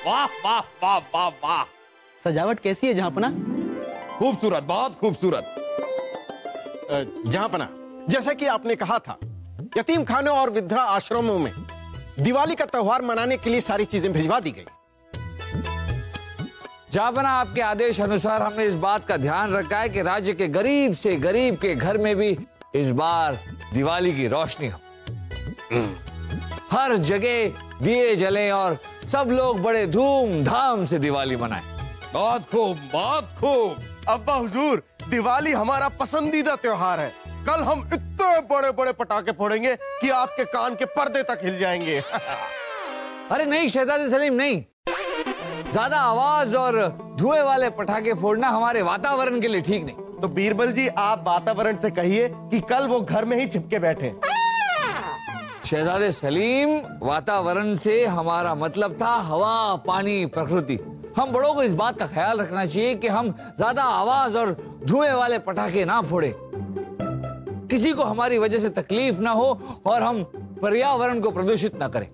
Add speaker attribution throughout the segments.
Speaker 1: वाह वाह वाह वाह वाह।
Speaker 2: सजावट कैसी है जहांपना?
Speaker 1: खूबसूरत, बहुत खूबसूरत।
Speaker 3: जहांपना, जैसा कि आपने कहा था, यतीम खानों और वृद्धा आश्रमों में दिवाली का त्योहार मनाने के लिए सारी चीजें भिजवा दी गई।
Speaker 4: जहांपना, आपके आदेश अनुसार हमने इस बात का ध्यान रखा है कि राज्य के गरीब से गरीब के घर में भी इस बार दिवाली की रोशनी हो। हर जगह दिए जलें और सब लोग बड़े धूमधाम से दिवाली मनाएं।
Speaker 1: बहुत खूब, बहुत खूब।
Speaker 5: अब्बा हुजूर, दिवाली हमारा पसंदीदा त्योहार है। कल हम इतने बड़े बड़े पटाखे फोड़ेंगे कि आपके कान के पर्दे तक हिल जाएंगे।
Speaker 4: अरे नहीं शहजादे सलीम, नहीं। ज्यादा आवाज और धुएं वाले पटाखे फोड़ना हमारे वातावरण के लिए ठीक नहीं।
Speaker 5: तो बीरबल जी, आप वातावरण से कहिए कि कल वो घर में ही छिपके बैठे।
Speaker 4: शहजादे सलीम, वातावरण से हमारा मतलब था हवा, पानी, प्रकृति। हम बड़ों को इस बात का ख्याल रखना चाहिए कि हम ज्यादा आवाज और धुएं वाले पटाखे ना फोड़े, किसी को हमारी वजह से तकलीफ ना हो और हम पर्यावरण को प्रदूषित ना करें।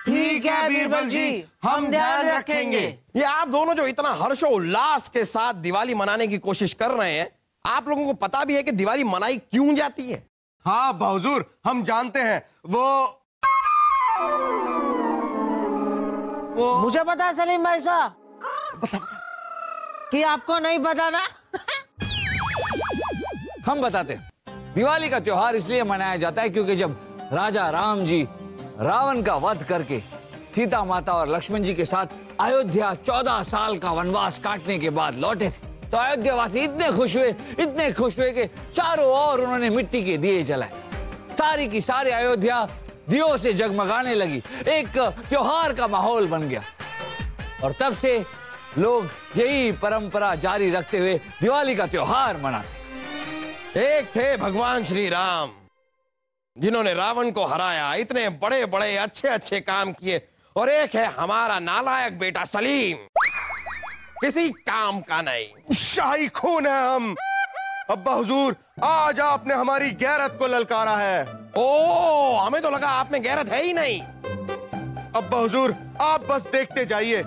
Speaker 5: ठीक है बीरबल जी, हम ध्यान रखेंगे।
Speaker 1: ये आप दोनों जो इतना हर्षोल्लास के साथ दिवाली मनाने की कोशिश कर रहे हैं, आप लोगों को पता भी है कि दिवाली मनाई क्यों जाती है?
Speaker 5: हाँ अब्बा हुजूर, हम जानते हैं। वो
Speaker 6: मुझे पता है सलीम भाई साहब। कि आपको नहीं पता ना?
Speaker 4: हम बताते हैं। दिवाली का त्योहार इसलिए मनाया जाता है क्योंकि जब राजा राम जी रावण का वध करके सीता माता और लक्ष्मण जी के साथ अयोध्या 14 साल का वनवास काटने के बाद लौटे थे, तो अयोध्यावासी इतने खुश हुए कि चारों ओर उन्होंने मिट्टी के दिए जलाए। सारी की सारी अयोध्या दियों से जगमगाने लगी, एक त्योहार का माहौल बन गया। और तब से लोग यही परंपरा जारी रखते हुए दिवाली का त्योहार मनाते।
Speaker 1: एक थे भगवान श्री राम, जिन्होंने रावण को हराया, इतने बड़े बड़े अच्छे अच्छे काम किए, और एक है हमारा नालायक बेटा सलीम, किसी काम का नहीं।
Speaker 5: शाही खून है हम। अब्बा हुजूर, आज आपने हमारी गैरत को ललकारा है।
Speaker 1: ओ, हमें तो लगा आप में गैरत है ही नहीं।
Speaker 5: अब्बा हुजूर, आप बस देखते जाइए,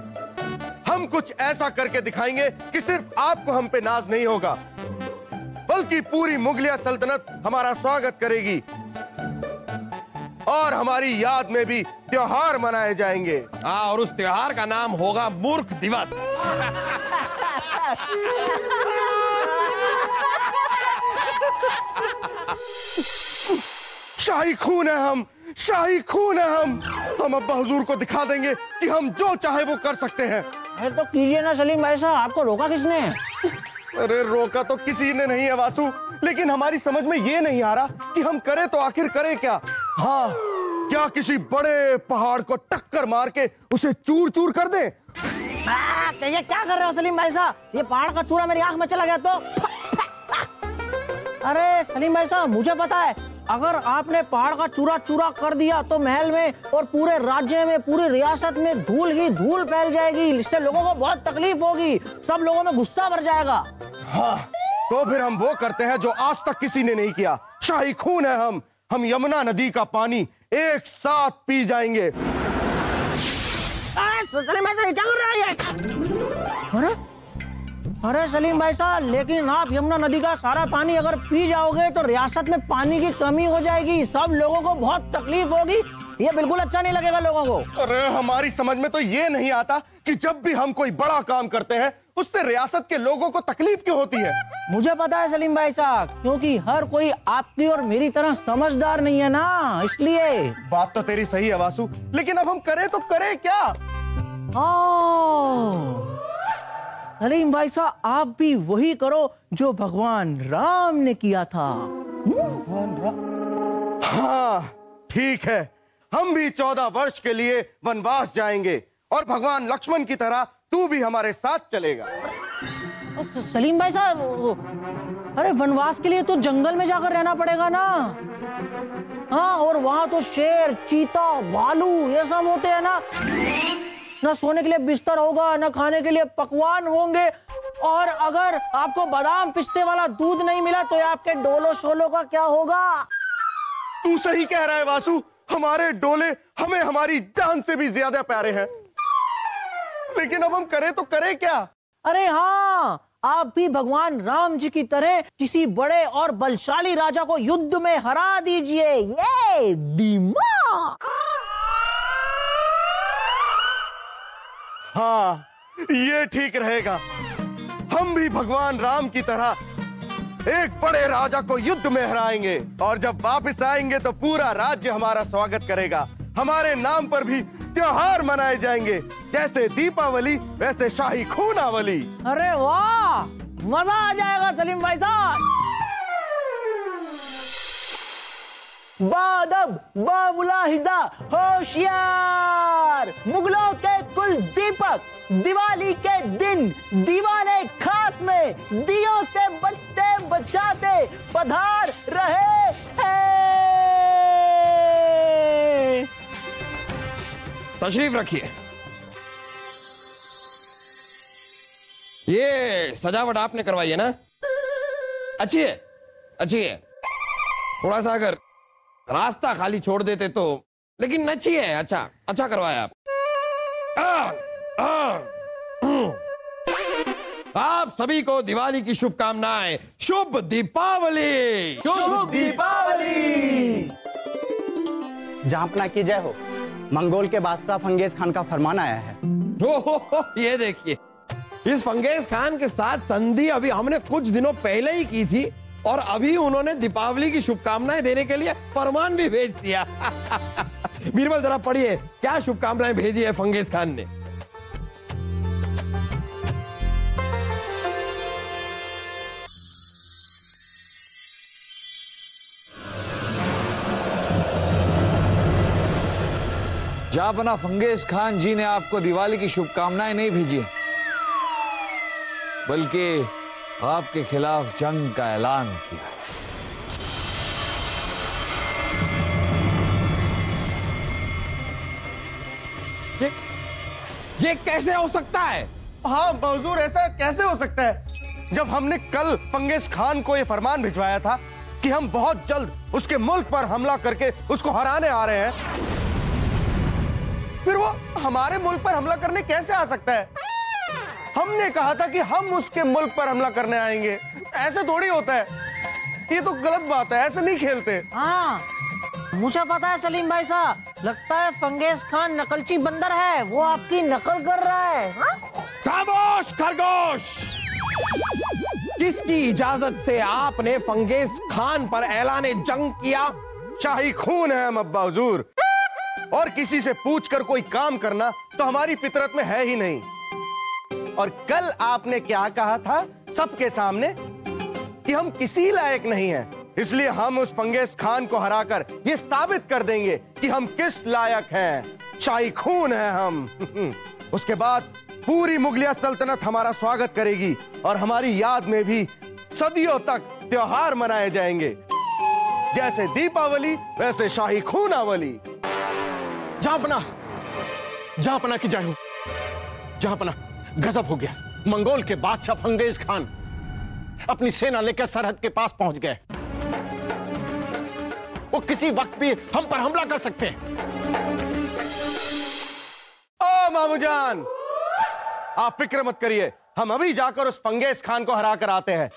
Speaker 5: हम कुछ ऐसा करके दिखाएंगे कि सिर्फ आपको हम पे नाज नहीं होगा, बल्कि पूरी मुगलिया सल्तनत हमारा स्वागत करेगी और हमारी याद में भी त्योहार मनाए जाएंगे।
Speaker 1: और उस त्योहार का नाम होगा मूर्ख दिवस।
Speaker 5: शाही खून है हम, शाही खून है हम अब्बा हुजूर को दिखा देंगे कि हम जो चाहे वो कर सकते हैं।
Speaker 6: अरे तो कीजिए ना सलीम भाई साहब, आपको रोका किसने?
Speaker 5: अरे रोका तो किसी ने नहीं है वासु, लेकिन हमारी समझ में ये नहीं आ रहा कि हम करें तो आखिर करें क्या। हाँ, क्या किसी बड़े पहाड़ को टक्कर मार के उसे चूर चूर कर दें?
Speaker 6: ये क्या कर रहे हो सलीम भाई साहब? ये पहाड़ का चूरा मेरी आंख में चला गया तो? अरे सलीम भाई साहब, मुझे पता है, अगर आपने पहाड़ का चूरा चूरा कर दिया तो महल में और पूरे राज्य में, पूरी रियासत में धूल ही धूल फैल जाएगी। इससे लोगों को बहुत तकलीफ होगी, सब लोगों में गुस्सा भर जाएगा।
Speaker 5: हाँ, तो फिर हम वो करते हैं जो आज तक किसी ने नहीं किया। शाही खून है हम यमुना नदी का पानी एक साथ पी जाएंगे।
Speaker 6: सलीम भाई साहब क्या कर रहे हैं? अरे सलीम भाई साहब, लेकिन आप यमुना नदी का सारा पानी अगर पी जाओगे तो रियासत में पानी की कमी हो जाएगी, सब लोगों को बहुत तकलीफ होगी, ये बिल्कुल अच्छा नहीं लगेगा लोगों को।
Speaker 5: अरे हमारी समझ में तो ये नहीं आता कि जब भी हम कोई बड़ा काम करते हैं उससे रियासत के लोगों को तकलीफ क्यों होती है।
Speaker 6: मुझे पता है सलीम भाई साहब, क्योंकि हर कोई आपकी और मेरी तरह समझदार नहीं है ना, इसलिए।
Speaker 5: बात तो तेरी सही है वासु, लेकिन अब हम करें तो करें क्या?
Speaker 6: सलीम भाई साहब, आप भी वही करो जो भगवान राम ने किया था।
Speaker 5: हाँ ठीक है, हम भी 14 वर्ष के लिए वनवास जाएंगे और भगवान लक्ष्मण की तरह तू भी हमारे साथ चलेगा।
Speaker 6: सलीम भाई साहब, अरे वनवास के लिए तो जंगल में जाकर रहना पड़ेगा ना। हाँ, और वहां तो शेर, चीता, भालू ये सब होते हैं ना। ना सोने के लिए बिस्तर होगा, ना खाने के लिए पकवान होंगे, और अगर आपको बादाम पिस्ते वाला दूध नहीं मिला तो आपके डोलो शोलो का क्या होगा?
Speaker 5: तू सही कह रहा है वासु, हमारे डोले हमें हमारी जान से भी ज्यादा प्यारे हैं। लेकिन अब हम करें तो करें क्या?
Speaker 6: अरे हाँ, आप भी भगवान राम जी की तरह किसी बड़े और बलशाली राजा को युद्ध में हरा दीजिए। ये दिमाग।
Speaker 5: हाँ, ये ठीक रहेगा। हम भी भगवान राम की तरह एक बड़े राजा को युद्ध में हराएंगे और जब वापस आएंगे तो पूरा राज्य हमारा स्वागत करेगा। हमारे नाम पर भी त्योहार मनाए जाएंगे, जैसे दीपावली वैसे शाही खूनावली।
Speaker 6: अरे वाह, मजा आ जाएगा सलीम भाई साहब। बादब बामुलाहिजा होशियार, मुगलों के कुल दीपक, दिवाली के दिन दीवाने खास में दियों से बचते बचाते पधार रहे हैं।
Speaker 1: तशरीफ रखिए। ये सजावट आपने करवाई है ना? अच्छी है, अच्छी है। थोड़ा सा अगर रास्ता खाली छोड़ देते तो, लेकिन अच्छी है। अच्छा अच्छा करवाया आप। आप सभी को दिवाली की शुभकामनाएं। शुभ दीपावली।
Speaker 5: शुभ दीपावली।
Speaker 2: जहांपना की जय हो। मंगोल के बादशाह फंगेज खान का फरमान आया है।
Speaker 1: ये देखिए, इस फंगेज खान के साथ संधि अभी हमने कुछ दिनों पहले ही की थी और अभी उन्होंने दीपावली की शुभकामनाएं देने के लिए फरमान भी भेज दिया। बीरबल जरा पढ़िए, क्या शुभकामनाएं भेजी है फंगेज खान ने।
Speaker 4: जहांपना फंगेज खान जी ने आपको दिवाली की शुभकामनाएं नहीं भेजी, बल्कि आपके खिलाफ जंग का ऐलान किया।
Speaker 1: ये कैसे हो सकता है?
Speaker 5: हाँ हुजूर, ऐसा कैसे हो सकता है? जब हमने कल फंगेज खान को यह फरमान भिजवाया था कि हम बहुत जल्द उसके मुल्क पर हमला करके उसको हराने आ रहे हैं, फिर वो हमारे मुल्क पर हमला करने कैसे आ सकता है? हमने कहा था कि हम उसके मुल्क पर हमला करने आएंगे। ऐसे थोड़ी होता है, ये तो गलत बात है, ऐसे नहीं खेलते।
Speaker 6: हाँ, मुझे पता है सलीम भाई साहब, लगता है फंगेज खान नकलची बंदर है, वो आपकी नकल कर रहा है। हाँ?
Speaker 1: खामोश खरगोश! किसकी इजाजत से आपने फंगेज खान पर ऐलाने जंग किया?
Speaker 5: शाही खून है हम अब्बा हुजूर, और किसी से पूछकर कोई काम करना तो हमारी फितरत में है ही नहीं। और कल आपने क्या कहा था सबके सामने कि हम किसी लायक नहीं हैं, इसलिए हम उस फंगेज खान को हराकर ये साबित कर देंगे कि हम किस लायक हैं। शाही खून है हम। उसके बाद पूरी मुगलिया सल्तनत हमारा स्वागत करेगी और हमारी याद में भी सदियों तक त्योहार मनाए जाएंगे, जैसे दीपावली वैसे शाही खूनावली।
Speaker 3: जहांपना की जय हो। जहांपना, गजब हो गया। मंगोल के बादशाह फंगेज खान अपनी सेना लेकर सरहद के पास पहुंच गए। वो किसी वक्त भी हम पर हमला कर सकते हैं।
Speaker 5: ओ मामूजान, आप फिक्र मत करिए, हम अभी जाकर उस फंगेज खान को हरा कर आते हैं।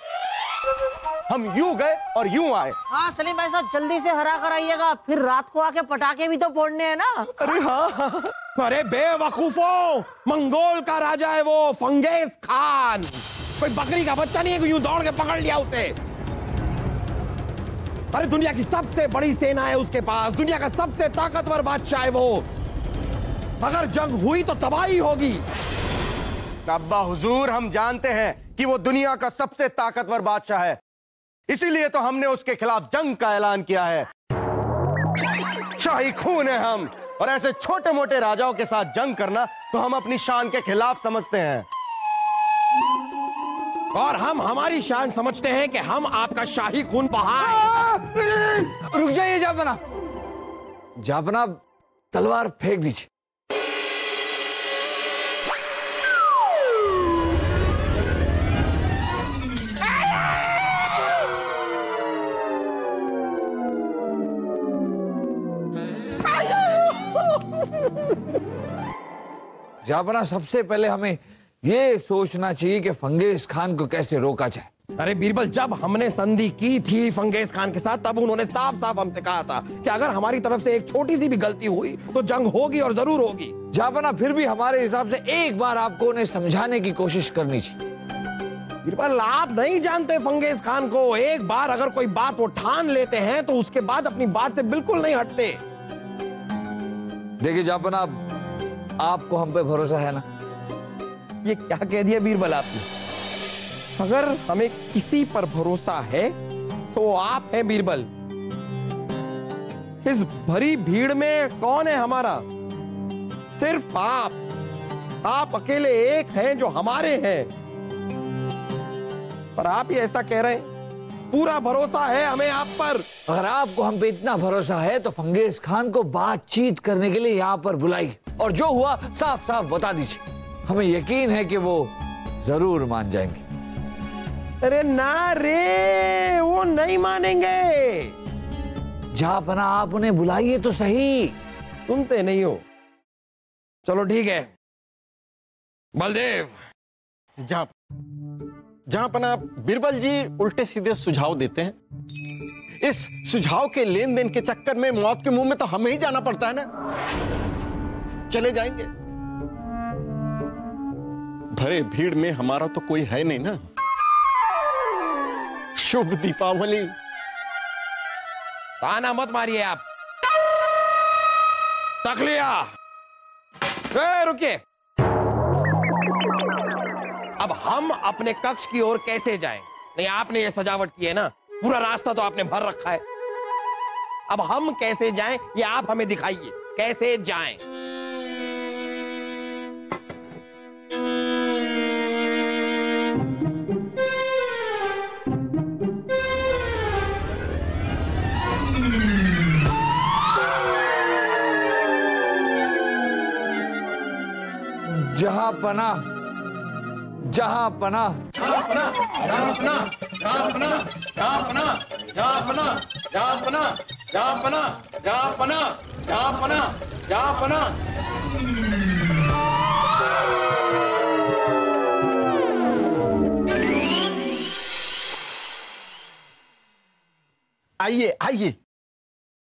Speaker 5: हम यूं गए और यूं आए।
Speaker 6: हाँ सलीम भाई साहब, जल्दी से हरा कर आइएगा, फिर रात को आके पटाखे भी तो फोड़ने हैं ना।
Speaker 5: अरे हाँ।
Speaker 1: अरे बेवकूफों, मंगोल का राजा है वो फंगेज खान, कोई बकरी का बच्चा नहीं है कि यूं दौड़ के पकड़ लिया उसे। अरे दुनिया की सबसे बड़ी सेना है उसके पास, दुनिया का सबसे ताकतवर बादशाह है वो। अगर जंग हुई तो तबाही होगी।
Speaker 5: अब्बा हुजूर, हम जानते हैं कि वो दुनिया का सबसे ताकतवर बादशाह है, इसीलिए तो हमने उसके खिलाफ जंग का ऐलान किया है। शाही खून है हम, और ऐसे छोटे मोटे राजाओं के साथ जंग करना तो हम अपनी शान के खिलाफ समझते हैं।
Speaker 1: और हम हमारी शान समझते हैं कि हम आपका शाही खून बहाएं।
Speaker 4: रुक जाइए जहांपना, जहांपना तलवार फेंक दीजिए। जहापना सबसे पहले हमें ये सोचना चाहिए कि फंगेज खान को कैसे रोका जाए।
Speaker 1: अरे बीरबल, जब हमने संधि की थी फंगेज खान के साथ, तब उन्होंने साफ साफ हमसे कहा था कि अगर हमारी तरफ से एक छोटी सी भी गलती हुई तो जंग होगी और जरूर होगी।
Speaker 4: जहापना फिर भी हमारे हिसाब से एक बार आपको उन्हें समझाने की कोशिश करनी चाहिए।
Speaker 1: बीरबल, आप नहीं जानते फंगेज खान को। एक बार अगर कोई बात वो ठान लेते हैं तो उसके बाद अपनी बात से बिल्कुल नहीं हटते।
Speaker 4: देखिए जहापना, आपको हम पे भरोसा है ना?
Speaker 1: ये क्या कह दिया बीरबल आपने? अगर हमें किसी पर भरोसा है तो आप हैं बीरबल। इस भरी भीड़ में कौन है हमारा? सिर्फ आप। आप अकेले एक हैं जो हमारे हैं। पर आप ही ऐसा कह रहे हैं। पूरा भरोसा है हमें आप पर।
Speaker 4: अगर आपको हम पे इतना भरोसा है तो फंगेज खान को बातचीत करने के लिए यहाँ पर बुलाइए और जो हुआ साफ साफ बता दीजिए। हमें यकीन है कि वो जरूर मान जाएंगे।
Speaker 1: अरे ना रे, वो नहीं मानेंगे।
Speaker 4: जहापना, आप उन्हें बुलाइए तो सही।
Speaker 1: सुनते नहीं हो। चलो ठीक है बलदेव।
Speaker 3: जहापना, बीरबल जी उल्टे सीधे सुझाव देते हैं। इस सुझाव के लेन देन के चक्कर में मौत के मुंह में तो हमें ही जाना पड़ता है ना। चले जाएंगे। भरे भीड़ में हमारा तो कोई है नहीं ना। शुभ दीपावली।
Speaker 1: ताना मत मारिए आप। तखलिया, रुकिए। अब हम अपने कक्ष की ओर कैसे जाएं? नहीं, आपने ये सजावट की है ना, पूरा रास्ता तो आपने भर रखा है। अब हम कैसे जाएं ये आप हमें दिखाइए। कैसे जाएं?
Speaker 4: जहापना, जहापना,
Speaker 7: जहापना, जहापना, जहापना, जहापना, जहापना, जहापना, जहापना, जहापना, जहापना, जहापना।
Speaker 3: आइए आइए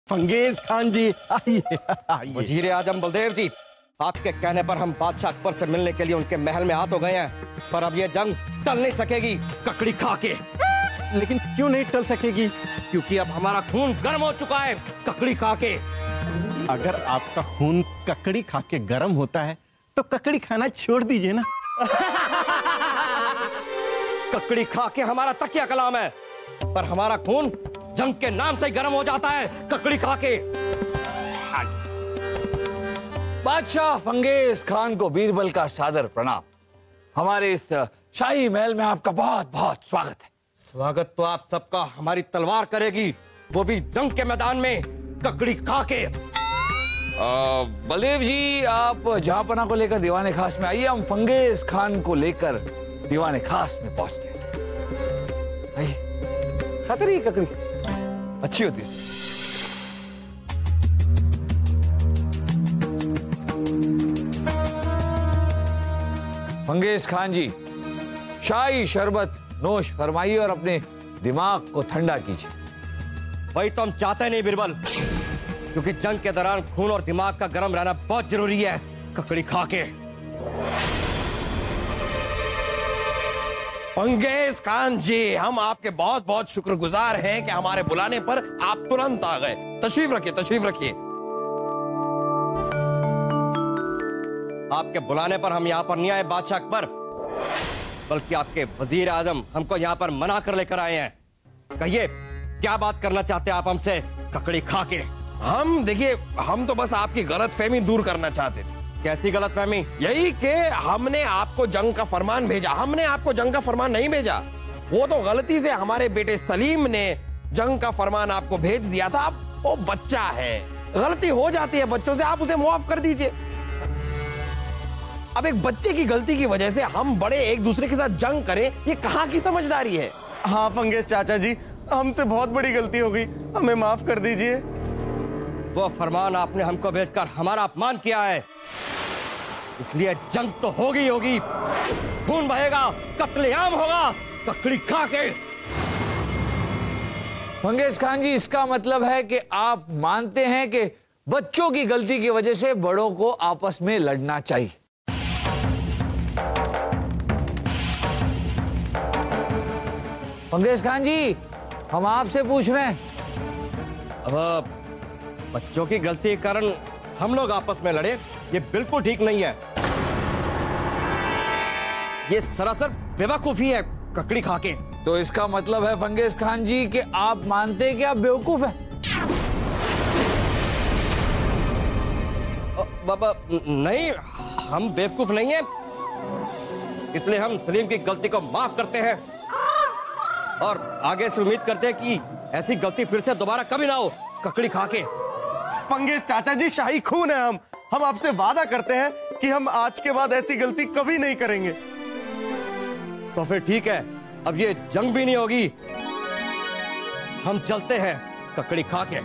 Speaker 3: फंगेज खान जी, आइए आइए।
Speaker 8: वजीर आजम बलदेव जी, आपके कहने पर हम बादशाह अकबर से मिलने के लिए उनके महल में आ तो गए हैं, पर अब ये जंग टल नहीं सकेगी ककड़ी खा के।
Speaker 3: लेकिन क्यों नहीं टल सकेगी?
Speaker 8: क्योंकि अब हमारा खून गर्म हो चुका है ककड़ी खा के।
Speaker 3: अगर आपका खून ककड़ी खा के गर्म होता है तो ककड़ी खाना छोड़ दीजिए ना।
Speaker 8: ककड़ी खा के हमारा तकिया कलाम है, पर हमारा खून जंग के नाम से ही गर्म हो जाता है ककड़ी खा के।
Speaker 4: बादशाह फंगेज खान को बीरबल का सादर प्रणाम। हमारे इस शाही महल में आपका बहुत बहुत स्वागत है।
Speaker 8: स्वागत तो आप सबका हमारी तलवार करेगी, वो भी जंग के मैदान में ककड़ी खा के।
Speaker 4: बलदेव जी, आप जहापना को लेकर दीवाने खास में आइए। हम फंगेज खान को लेकर दीवाने खास में पहुंचते हैं। आइए। खतरी ककड़ी अच्छी होती है। फंगेज खान जी, शाही शरबत नोश फरमाइए और अपने दिमाग को ठंडा कीजिए।
Speaker 8: वही तो हम चाहते नहीं बीरबल, क्योंकि जंग के दौरान खून और दिमाग का गर्म रहना बहुत जरूरी है ककड़ी खा के।
Speaker 1: फंगेज खान जी, हम आपके बहुत बहुत शुक्रगुजार हैं कि हमारे बुलाने पर आप तुरंत आ गए। तशरीफ रखिए, तशरीफ रखिए।
Speaker 8: आपके बुलाने पर हम यहाँ पर नहीं आए बादशाह अकबर, बल्कि आपके वजीर आजम हमको यहाँ पर मना कर लेकर आए हैं। कहिए, क्या बात करना चाहते हैं आप हमसे ककड़ी खा के?
Speaker 1: हम तो बस आपकी गलतफहमी दूर करना चाहते थे।
Speaker 8: कैसी गलतफहमी?
Speaker 1: यही कि हमने आपको जंग का फरमान भेजा। हमने आपको जंग का फरमान नहीं भेजा। वो तो गलती से हमारे बेटे सलीम ने जंग का फरमान आपको भेज दिया था। वो बच्चा है, गलती हो जाती है बच्चों से, आप उसे माफ कर दीजिए। अब एक बच्चे की गलती की वजह से हम बड़े एक दूसरे के साथ जंग करें, ये कहाँ की समझदारी है?
Speaker 5: हाँ फंगेज चाचा जी, हमसे बहुत बड़ी गलती हो गई, हमें माफ कर दीजिए।
Speaker 8: वो फरमान आपने हमको भेजकर हमारा अपमान किया है। इसलिए जंग तो होगी होगी, खून बहेगा, कत्लेआम होगा, ककड़ी खा के।
Speaker 4: फंगेज खान जी, इसका मतलब है कि आप मानते हैं कि बच्चों की गलती की वजह से बड़ों को आपस में लड़ना चाहिए। फंगेज खान जी, हम आपसे पूछ रहे हैं।
Speaker 8: अब बच्चों की गलती के कारण हम लोग आपस में लड़े, ये बिल्कुल ठीक नहीं है। ये सरासर बेवकूफी है, ककड़ी खा के।
Speaker 4: तो इसका मतलब है फंगेज खान जी कि आप मानते हैं कि आप बेवकूफ हैं।
Speaker 8: बाबा नहीं, हम बेवकूफ नहीं हैं, इसलिए हम सलीम की गलती को माफ करते हैं और आगे से उम्मीद करते हैं कि ऐसी गलती फिर से दोबारा कभी ना हो, ककड़ी खा के।
Speaker 5: फंगेज चाचा जी, शाही खून है हम आपसे वादा करते हैं कि हम आज के बाद ऐसी गलती कभी नहीं करेंगे।
Speaker 8: तो फिर ठीक है, अब ये जंग भी नहीं होगी, हम चलते हैं ककड़ी खा के।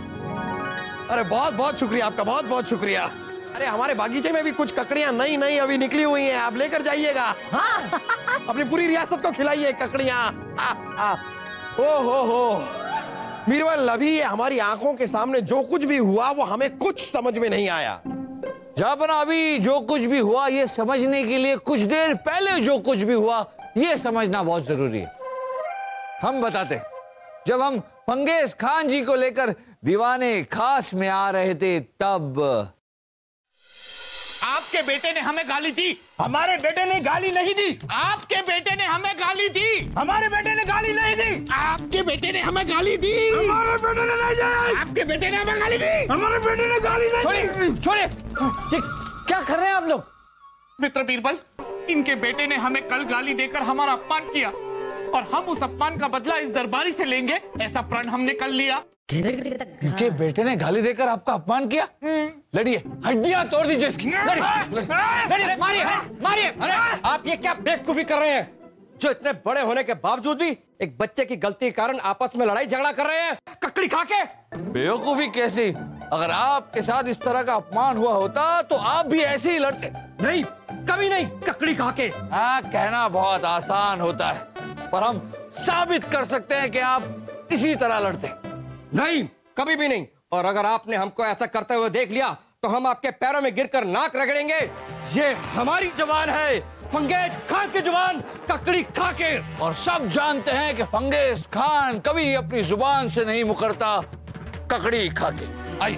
Speaker 1: अरे बहुत बहुत शुक्रिया आपका, बहुत बहुत शुक्रिया। अरे हमारे बागीचे में भी कुछ ककड़ियां नई नई अभी निकली हुई हैं, आप लेकर जाइएगा। हाँ? अपनी पूरी रियासत को खिलाइए ककड़ियां। ओ हो बीरबल, अभी ये हमारी आंखों के सामने जो कुछ भी हुआ वो हमें कुछ समझ में नहीं आया।
Speaker 4: जहापना, अभी जो कुछ भी हुआ ये समझने के लिए कुछ देर पहले जो कुछ भी हुआ ये समझना बहुत जरूरी है। हम बताते, जब हम फंगेज खान जी को लेकर दीवाने खास में आ रहे थे तब
Speaker 7: आपके बेटे ने हमें गाली दी। हमारे बेटे ने गाली नहीं दी। आपके बेटे ने हमें गाली दी। हमारे बेटे ने गाली नहीं दी। आपके बेटे ने हमें गाली दी। हमारे बेटे ने नहीं दी। आपके बेटे ने हमें गाली दी। हमारे बेटे ने गाली नहीं दी।
Speaker 4: छोड़िए, क्या कर रहे हैं आप लोग?
Speaker 7: मित्र बीरबल, इनके बेटे ने हमें कल गाली देकर हमारा अपमान किया और हम उस अपमान का बदला इस दरबारी से लेंगे, ऐसा प्रण हमने कल लिया।
Speaker 4: इनके बेटे ने गाली देकर आपका अपमान किया? लड़िए, हड्डियां तोड़ दीजिए इसकी। लड़िए, मारिए, मारिए।
Speaker 8: अरे आप ये क्या बेवकूफी कर रहे हैं, जो इतने बड़े होने के बावजूद भी एक बच्चे की गलती के कारण आपस में लड़ाई झगड़ा कर रहे हैं, ककड़ी खा के।
Speaker 4: बेवकूफी कैसी? अगर आपके साथ इस तरह का अपमान हुआ होता तो आप भी ऐसे ही लड़ते।
Speaker 8: नहीं, कभी नहीं, ककड़ी खा के।
Speaker 4: हाँ, कहना बहुत आसान होता है, पर हम साबित कर सकते हैं कि आप इसी तरह लड़ते।
Speaker 8: नहीं, कभी भी नहीं। और अगर आपने हमको ऐसा करते हुए देख लिया तो हम आपके पैरों में गिरकर नाक रगड़ेंगे। ये हमारी जुबान है, फंगेज खान की जुबान, ककड़ी खा के।
Speaker 4: और सब जानते हैं कि फंगेज खान कभी अपनी जुबान से नहीं मुकरता, ककड़ी खा के। आइए।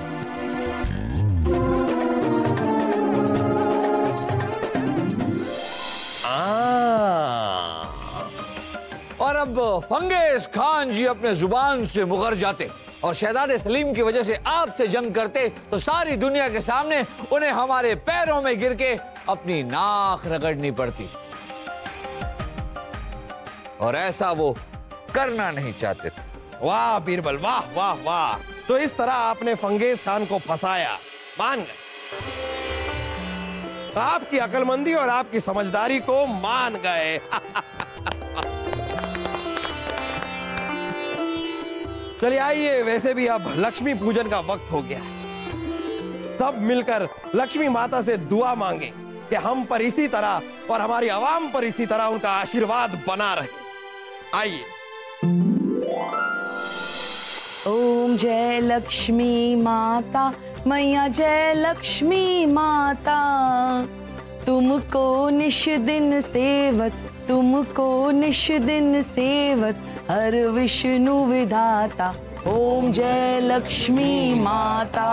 Speaker 4: और अब फंगेज खान जी अपने जुबान से मुकर जाते और शहजादे सलीम की वजह से आपसे जंग करते तो सारी दुनिया के सामने उन्हें हमारे पैरों में गिर के अपनी नाक रगड़नी पड़ती, और ऐसा वो करना नहीं चाहते थे।
Speaker 1: वाह बीरबल, वाह वाह वाह। तो इस तरह आपने फंगेज खान को फंसाया, मान गए। आपकी अकलमंदी और आपकी समझदारी को मान गए। चलिए आइए, वैसे भी अब लक्ष्मी पूजन का वक्त हो गया। सब मिलकर लक्ष्मी माता से दुआ मांगे कि हम पर इसी तरह और हमारी आवाम पर इसी तरह उनका आशीर्वाद बना रहे। आइए।
Speaker 9: ओम जय लक्ष्मी माता, मैया जय लक्ष्मी माता, तुमको निश दिन सेवत, तुमको निश दिन सेवत, हर विष्णु विधाता। ओम जय लक्ष्मी माता,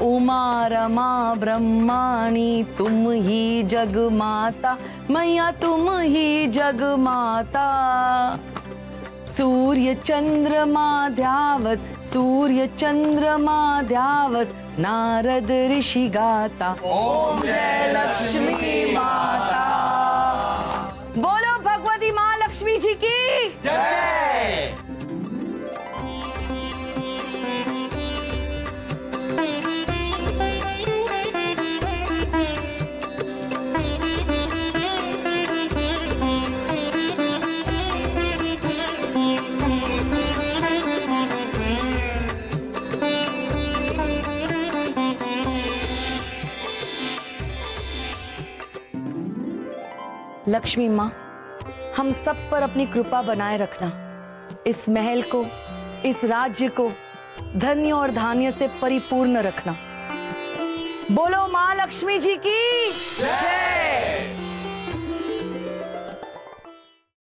Speaker 9: उमा रमा ब्रह्माणी, तुम ही जग माता, मैया तुम ही जग माता। सूर्य चंद्रमा ध्यावत, सूर्य चंद्रमा ध्यावत, नारद ऋषि गाता। ओम जय लक्ष्मी माता। बोलो भगवती माँ लक्ष्मी जी की जय। लक्ष्मी माँ, हम सब पर अपनी कृपा बनाए रखना। इस महल को, इस राज्य को धन्य और धान्य से परिपूर्ण रखना। बोलो माँ लक्ष्मी जी की जय।